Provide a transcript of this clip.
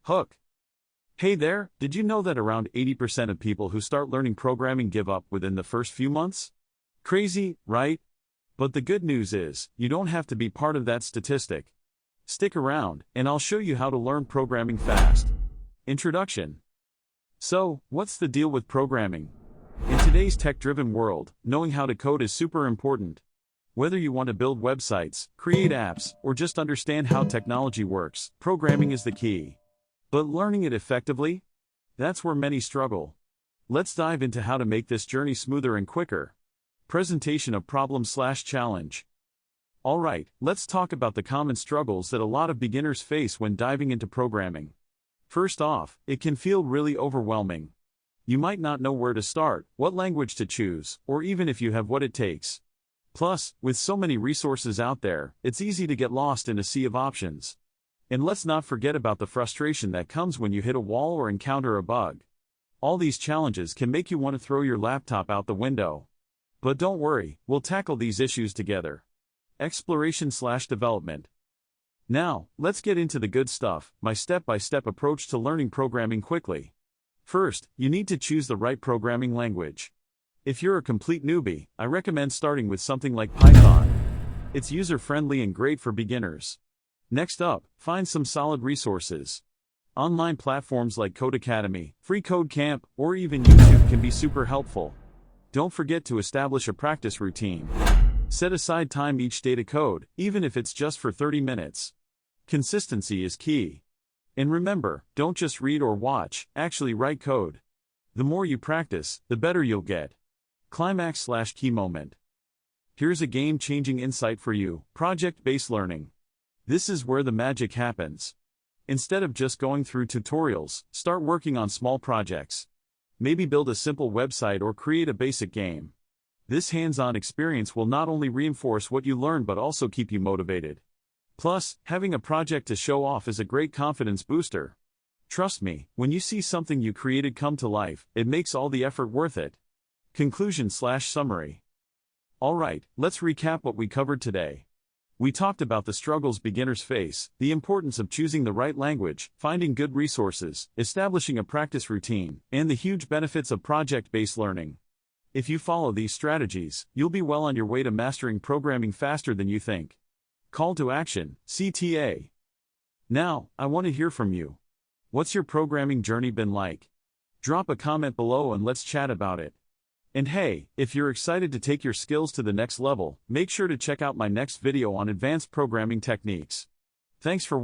Hook. Hey there, did you know that around 80% of people who start learning programming give up within the first few months? Crazy, right? But the good news is, you don't have to be part of that statistic. Stick around, and I'll show you how to learn programming fast. Introduction. So, what's the deal with programming? In today's tech-driven world, knowing how to code is super important. Whether you want to build websites, create apps, or just understand how technology works, programming is the key. But learning it effectively? That's where many struggle. Let's dive into how to make this journey smoother and quicker. Presentation of problem/challenge. Alright, let's talk about the common struggles that a lot of beginners face when diving into programming. First off, it can feel really overwhelming. You might not know where to start, what language to choose, or even if you have what it takes. Plus, with so many resources out there, it's easy to get lost in a sea of options. And let's not forget about the frustration that comes when you hit a wall or encounter a bug. All these challenges can make you want to throw your laptop out the window. But don't worry, we'll tackle these issues together. Exploration/development. Now, let's get into the good stuff, my step-by-step approach to learning programming quickly. First, you need to choose the right programming language. If you're a complete newbie, I recommend starting with something like Python. It's user-friendly and great for beginners. Next up, find some solid resources. Online platforms like Codecademy, Free Code Camp, or even YouTube can be super helpful. Don't forget to establish a practice routine. Set aside time each day to code, even if it's just for 30 minutes. Consistency is key. And remember, don't just read or watch, actually write code. The more you practice, the better you'll get. Climax/key moment. Here's a game-changing insight for you: project-based learning. This is where the magic happens. Instead of just going through tutorials, start working on small projects. Maybe build a simple website or create a basic game. This hands-on experience will not only reinforce what you learn but also keep you motivated. Plus, having a project to show off is a great confidence booster. Trust me, when you see something you created come to life, it makes all the effort worth it. Conclusion/summary. Alright, let's recap what we covered today. We talked about the struggles beginners face, the importance of choosing the right language, finding good resources, establishing a practice routine, and the huge benefits of project-based learning. If you follow these strategies, you'll be well on your way to mastering programming faster than you think. Call to action, CTA. Now, I want to hear from you. What's your programming journey been like? Drop a comment below and let's chat about it. And hey, if you're excited to take your skills to the next level, make sure to check out my next video on advanced programming techniques. Thanks for watching.